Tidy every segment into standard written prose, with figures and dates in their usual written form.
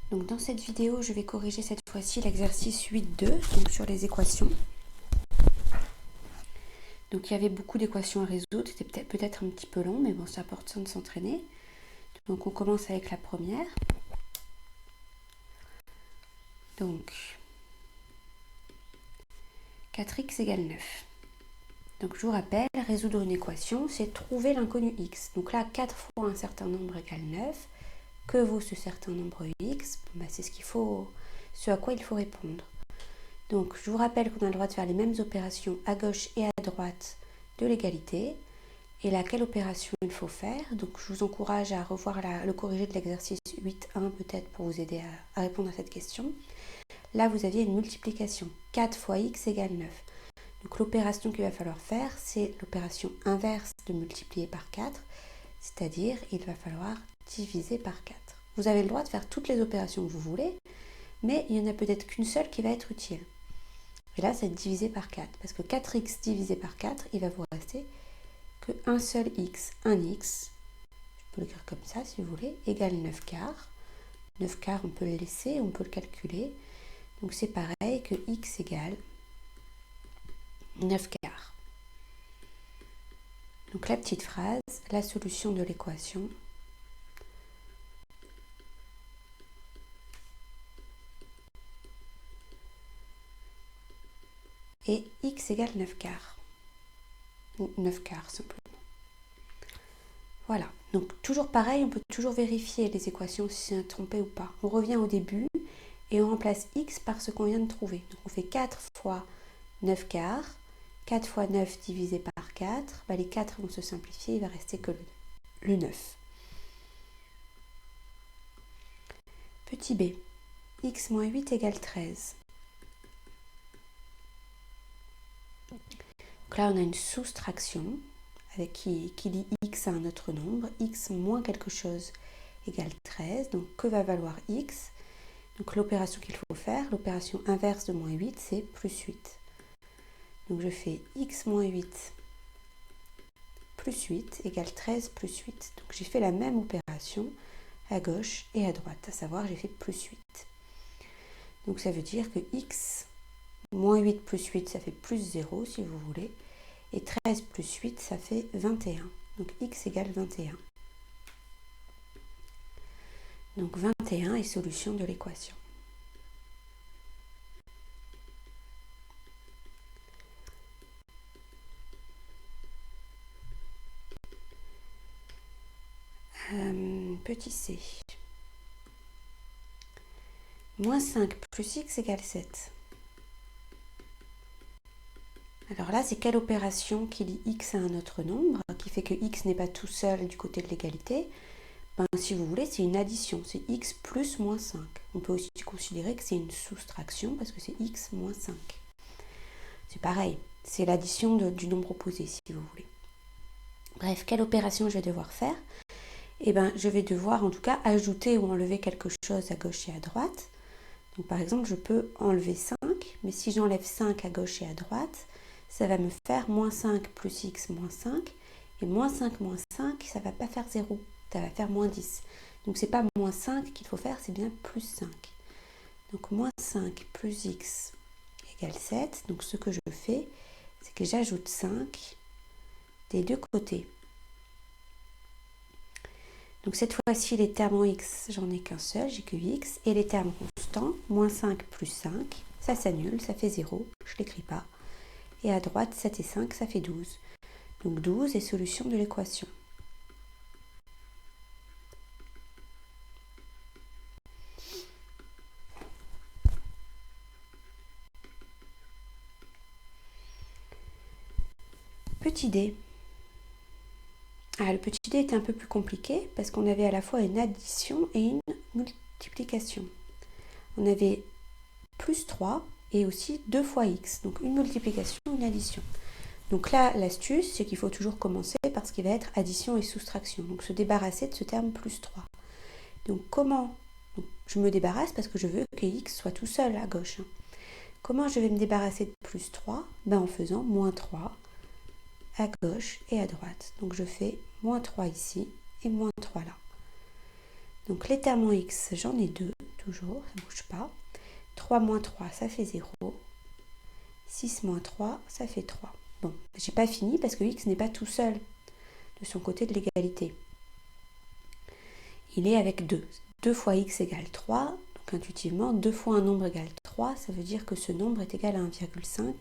Donc dans cette vidéo, je vais corriger cette fois-ci l'exercice 8.2, donc sur les équations. Donc il y avait beaucoup d'équations à résoudre, c'était peut-être un petit peu long, mais bon, ça apporte ça de s'entraîner. Donc on commence avec la première. Donc 4x égale 9. Donc je vous rappelle, résoudre une équation, c'est trouver l'inconnu x. Donc là, 4 fois un certain nombre égale 9. Que vaut ce certain nombre x? C'est ce à quoi il faut répondre. Donc je vous rappelle qu'on a le droit de faire les mêmes opérations à gauche et à droite de l'égalité. Et là, quelle opération il faut faire? Donc je vous encourage à revoir le corrigé de l'exercice 8.1 peut-être pour vous aider à répondre à cette question. Là, vous aviez une multiplication. 4 fois x égale 9. Donc l'opération qu'il va falloir faire, c'est l'opération inverse de multiplier par 4, c'est-à-dire il va falloir diviser par 4. Vous avez le droit de faire toutes les opérations que vous voulez, mais il n'y en a peut-être qu'une seule qui va être utile. Et là, c'est diviser par 4, parce que 4x divisé par 4, il va vous rester qu'un seul x, un x, je peux l'écrire comme ça si vous voulez, égale 9 quarts. 9 quarts, on peut le laisser, on peut le calculer. Donc c'est pareil que x égale 9 quarts. Donc la petite phrase, la solution de l'équation est x égale 9 quarts. Ou 9 quarts simplement. Voilà, donc toujours pareil, on peut toujours vérifier les équations si c'est trompé ou pas. On revient au début et on remplace x par ce qu'on vient de trouver. Donc on fait 4 fois 9 quarts. 4 fois 9 divisé par 4, les 4 vont se simplifier, il va rester que le 9. Petit b, x moins 8 égale 13. Donc là, on a une soustraction avec qui lie x à un autre nombre. X moins quelque chose égale 13. Donc que va valoir x? Donc l'opération qu'il faut faire, l'opération inverse de moins 8, c'est plus 8. Donc je fais x moins 8 plus 8 égale 13 plus 8. Donc j'ai fait la même opération à gauche et à droite, à savoir j'ai fait plus 8. Donc ça veut dire que x moins 8 plus 8, ça fait plus 0 si vous voulez. Et 13 plus 8, ça fait 21. Donc x égale 21. Donc 21 est solution de l'équation. Petit c. Moins 5 plus x égale 7. Alors là, c'est quelle opération qui lie x à un autre nombre, qui fait que x n'est pas tout seul du côté de l'égalité? Si vous voulez, c'est une addition, c'est x plus moins 5. On peut aussi considérer que c'est une soustraction parce que c'est x moins 5. C'est pareil, c'est l'addition du nombre opposé si vous voulez. Bref, quelle opération je vais devoir faire? Je vais devoir en tout cas ajouter ou enlever quelque chose à gauche et à droite. Donc par exemple, je peux enlever 5, mais si j'enlève 5 à gauche et à droite, ça va me faire moins 5 plus x moins 5. Et moins 5, ça ne va pas faire 0, ça va faire moins 10. Donc ce n'est pas moins 5 qu'il faut faire, c'est bien plus 5. Donc moins 5 plus x égale 7. Donc ce que je fais, c'est que j'ajoute 5 des deux côtés. Donc cette fois-ci, les termes en x, j'en ai qu'un seul, j'ai que x. Et les termes constants, moins 5 plus 5, ça s'annule, ça fait 0, je ne l'écris pas. Et à droite, 7 et 5, ça fait 12. Donc 12 est solution de l'équation. Petit d. Le petit d était un peu plus compliqué parce qu'on avait à la fois une addition et une multiplication. On avait plus 3 et aussi 2 fois x, donc une multiplication, une addition. Donc là, l'astuce, c'est qu'il faut toujours commencer par ce qui va être addition et soustraction, donc se débarrasser de ce terme plus 3. Donc comment je me débarrasse parce que je veux que x soit tout seul à gauche. Comment je vais me débarrasser de plus 3? En faisant moins 3 à gauche et à droite. Donc je fais moins 3 ici et moins 3 là. Donc les termes en x, j'en ai 2, toujours, ça ne bouge pas. 3 moins 3, ça fait 0. 6 moins 3, ça fait 3. Bon, j'ai pas fini parce que x n'est pas tout seul de son côté de l'égalité. Il est avec 2. 2 fois x égale 3. Donc intuitivement, 2 fois un nombre égale 3. Ça veut dire que ce nombre est égal à 1,5.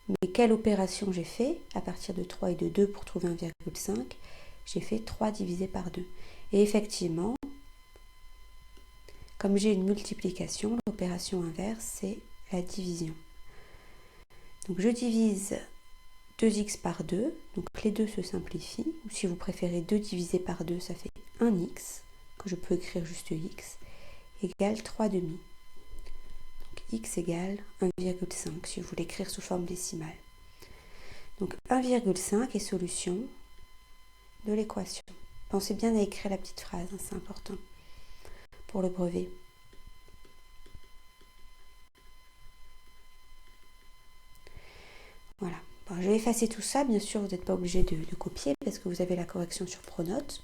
Mais quelle opération j'ai fait à partir de 3 et de 2 pour trouver 1,5? J'ai fait 3 divisé par 2. Et effectivement, comme j'ai une multiplication, l'opération inverse, c'est la division. Donc je divise 2x par 2, donc les 2 se simplifient. Ou si vous préférez 2 divisé par 2, ça fait 1x, que je peux écrire juste x, égale 3 demi. Donc x égale 1,5, si vous voulez écrire sous forme décimale. Donc 1,5 est solution de l'équation. Pensez bien à écrire la petite phrase, hein, c'est important pour le brevet. Voilà. Bon, je vais effacer tout ça. Bien sûr, vous n'êtes pas obligé de copier parce que vous avez la correction sur Pronote.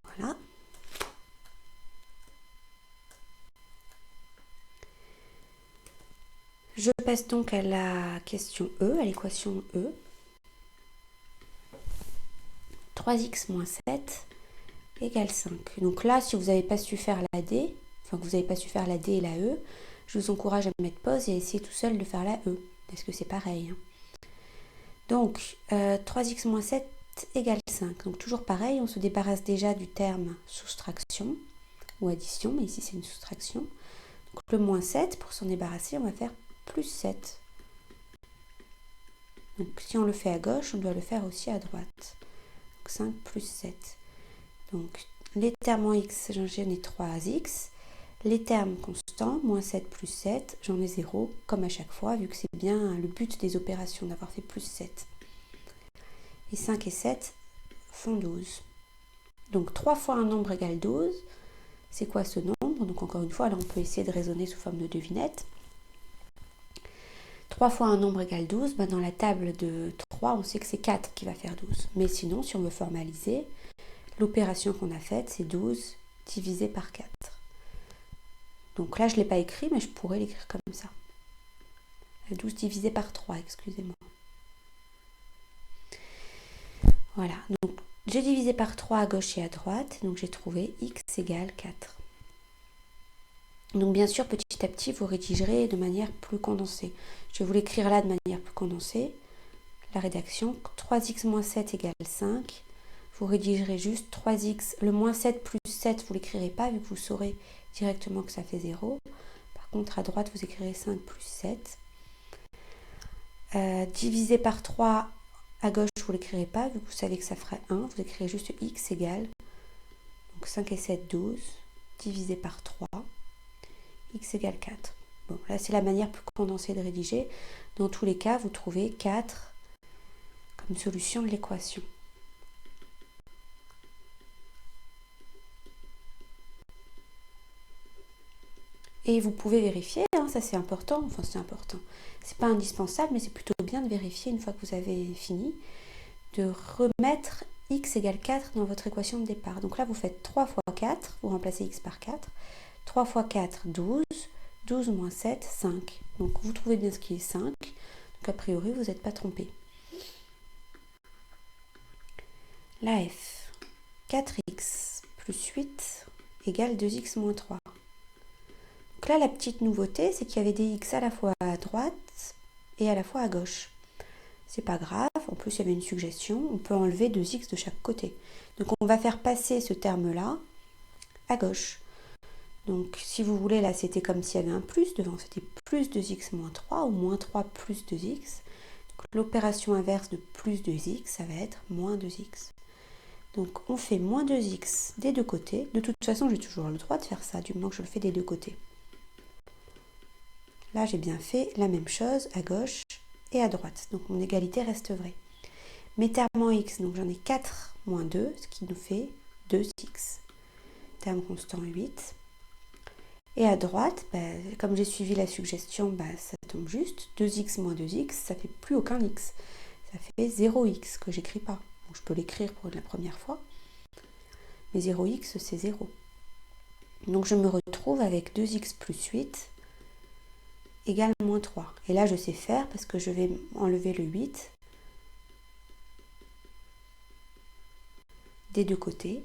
Voilà. Je passe donc à la question E, à l'équation E. 3x moins 7 égale 5. Donc là, si vous n'avez pas su faire la D, enfin que vous n'avez pas su faire la D et la E, je vous encourage à mettre pause et à essayer tout seul de faire la E, parce que c'est pareil. Donc, 3x moins 7 égale 5. Donc toujours pareil, on se débarrasse déjà du terme soustraction ou addition, mais ici c'est une soustraction. Donc le moins 7, pour s'en débarrasser, on va faire plus 7. Donc si on le fait à gauche, on doit le faire aussi à droite. Donc 5 plus 7. Donc les termes en x, j'en ai 3x. Les termes constants, moins 7 plus 7, j'en ai 0, comme à chaque fois, vu que c'est bien le but des opérations d'avoir fait plus 7. Et 5 et 7 font 12. Donc 3 fois un nombre égale 12. C'est quoi ce nombre? Donc encore une fois, là on peut essayer de raisonner sous forme de devinette. 3 fois un nombre égale 12, dans la table de 3, on sait que c'est 4 qui va faire 12. Mais sinon, si on veut formaliser, l'opération qu'on a faite, c'est 12 divisé par 4. Donc là, je ne l'ai pas écrit, mais je pourrais l'écrire comme ça. 12 divisé par 3, excusez-moi. Voilà, donc j'ai divisé par 3 à gauche et à droite, donc j'ai trouvé x égale 4. Donc bien sûr, petit à petit, vous rédigerez de manière plus condensée. Je vais vous l'écrire là de manière plus condensée. La rédaction, 3x moins 7 égale 5. Vous rédigerez juste 3x, le moins 7 plus 7, vous ne l'écrirez pas, vu que vous saurez directement que ça fait 0. Par contre, à droite, vous écrirez 5 plus 7. Divisé par 3, à gauche, vous ne l'écrirez pas, vu que vous savez que ça ferait 1. Vous écrirez juste x égale, donc 5 et 7, 12, divisé par 3, x égale 4. Bon, là, c'est la manière plus condensée de rédiger. Dans tous les cas, vous trouvez 4 comme solution de l'équation. Et vous pouvez vérifier, hein, ça c'est important, enfin c'est important, c'est pas indispensable, mais c'est plutôt bien de vérifier une fois que vous avez fini, de remettre x égale 4 dans votre équation de départ. Donc là vous faites 3 fois 4, vous remplacez x par 4, 3 fois 4, 12, 12 moins 7, 5. Donc vous trouvez bien ce qui est 5, donc a priori vous n'êtes pas trompé. La F, 4x plus 8 égale 2x moins 3. Donc là, la petite nouveauté, c'est qu'il y avait des x à la fois à droite et à la fois à gauche. C'est pas grave, en plus il y avait une suggestion, on peut enlever 2x de chaque côté. Donc on va faire passer ce terme-là à gauche. Donc si vous voulez, là c'était comme s'il y avait un plus devant, c'était plus 2x moins 3 ou moins 3 plus 2x. L'opération inverse de plus 2x, ça va être moins 2x. Donc on fait moins 2x des deux côtés. De toute façon, j'ai toujours le droit de faire ça, du moment que je le fais des deux côtés. Là, j'ai bien fait la même chose à gauche et à droite. Donc mon égalité reste vraie. Mes termes en x, donc j'en ai 4 moins 2, ce qui nous fait 2x. Terme constant 8. Et à droite, comme j'ai suivi la suggestion, ça tombe juste. 2x moins 2x, ça fait plus aucun x. Ça fait 0x que j'écris pas. Donc, je peux l'écrire pour la première fois. Mais 0x, c'est 0. Donc je me retrouve avec 2x plus 8 égale moins 3. Et là, je sais faire parce que je vais enlever le 8 des deux côtés.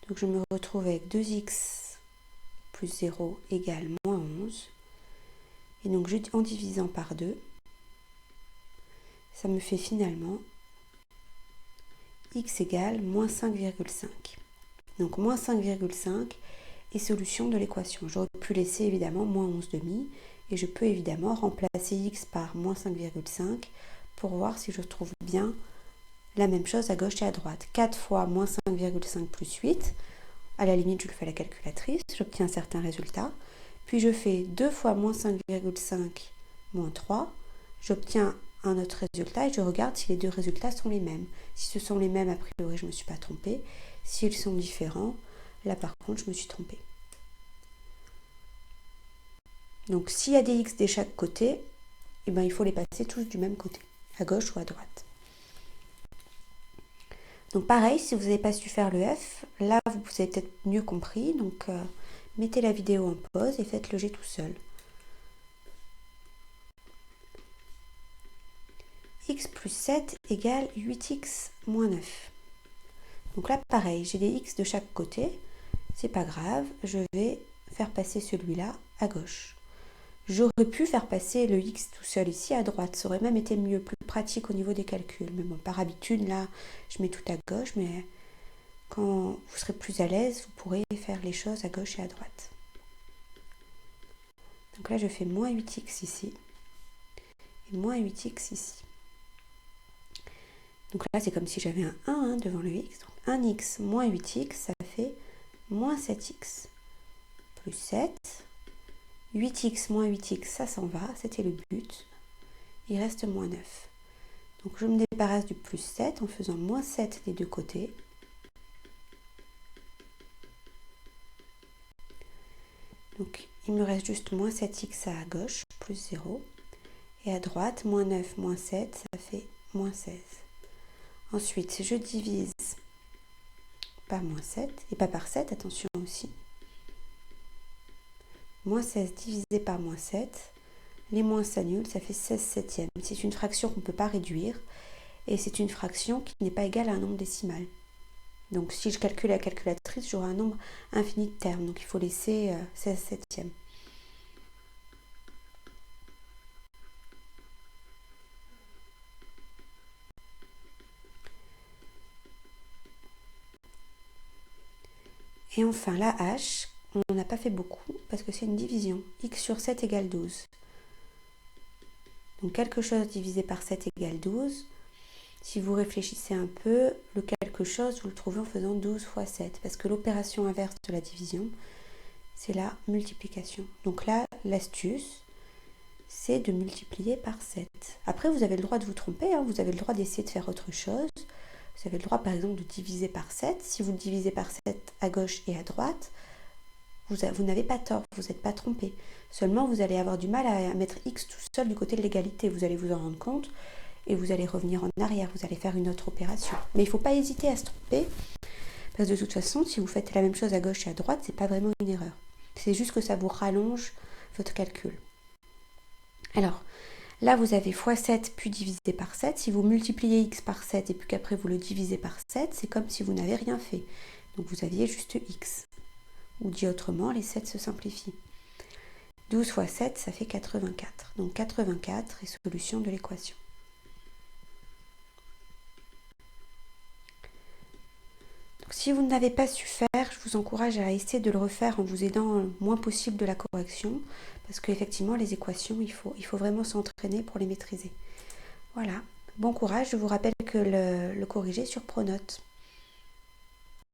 Donc je me retrouve avec 2x plus 0 égale moins 11. Et donc en divisant par 2, ça me fait finalement x égale moins 5,5. Donc moins 5,5 est solution de l'équation. J'aurais pu laisser évidemment moins 11 demi et je peux évidemment remplacer x par moins 5,5 pour voir si je trouve bien la même chose à gauche et à droite. 4 fois moins 5,5 plus 8, à la limite je le fais à la calculatrice, j'obtiens un certain résultat. Puis je fais 2 fois moins 5,5 moins 3, j'obtiens un autre résultat et je regarde si les deux résultats sont les mêmes. Si ce sont les mêmes, a priori je ne me suis pas trompée. S'ils sont différents, là par contre je me suis trompée. Donc s'il y a des x de chaque côté, il faut les passer tous du même côté, à gauche ou à droite. Donc pareil, si vous n'avez pas su faire le f, là vous avez peut-être mieux compris, donc mettez la vidéo en pause et faites le jet tout seul. X plus 7 égale 8x moins 9. Donc là pareil, j'ai des x de chaque côté, c'est pas grave, je vais faire passer celui-là à gauche. J'aurais pu faire passer le x tout seul ici à droite, ça aurait même été mieux, plus pratique au niveau des calculs. Mais bon, par habitude, là, je mets tout à gauche, mais quand vous serez plus à l'aise, vous pourrez faire les choses à gauche et à droite. Donc là, je fais moins 8x ici, et moins 8x ici. Donc là, c'est comme si j'avais un 1 devant le x. Donc 1x moins 8x, ça fait moins 7x. Plus 7. 8x moins 8x, ça s'en va, c'était le but. Il reste moins 9. Donc je me débarrasse du plus 7 en faisant moins 7 des deux côtés. Donc il me reste juste moins 7x à gauche, plus 0. Et à droite, moins 9, moins 7, ça fait moins 16. Ensuite, je divise par moins 7, et pas par 7, attention aussi. Moins 16 divisé par moins 7, les moins s'annulent, ça fait 16 septièmes. C'est une fraction qu'on ne peut pas réduire, et c'est une fraction qui n'est pas égale à un nombre décimal. Donc si je calcule la calculatrice, j'aurai un nombre infini de termes, donc il faut laisser 16 septièmes. Et enfin, la h, on n'a pas fait beaucoup parce que c'est une division. X sur 7 égale 12. Donc quelque chose divisé par 7 égale 12. Si vous réfléchissez un peu, le quelque chose, vous le trouvez en faisant 12 fois 7. Parce que l'opération inverse de la division, c'est la multiplication. Donc là, l'astuce, c'est de multiplier par 7. Après, vous avez le droit de vous tromper, hein, vous avez le droit d'essayer de faire autre chose. Vous avez le droit, par exemple, de diviser par 7. Si vous le divisez par 7 à gauche et à droite, vous n'avez pas tort, vous n'êtes pas trompé. Seulement, vous allez avoir du mal à mettre x tout seul du côté de l'égalité. Vous allez vous en rendre compte et vous allez revenir en arrière. Vous allez faire une autre opération. Mais il ne faut pas hésiter à se tromper. Parce que de toute façon, si vous faites la même chose à gauche et à droite, ce n'est pas vraiment une erreur. C'est juste que ça vous rallonge votre calcul. Alors, là, vous avez x7 puis divisé par 7. Si vous multipliez x par 7 et puis qu'après vous le divisez par 7, c'est comme si vous n'avez rien fait. Donc vous aviez juste x. Ou dit autrement, les 7 se simplifient. 12 fois 7, ça fait 84. Donc 84 est solution de l'équation. Donc si vous n'avez pas su faire, je vous encourage à essayer de le refaire en vous aidant le moins possible de la correction. Parce qu'effectivement, les équations, il faut vraiment s'entraîner pour les maîtriser. Voilà. Bon courage. Je vous rappelle que le corriger sur Pronote.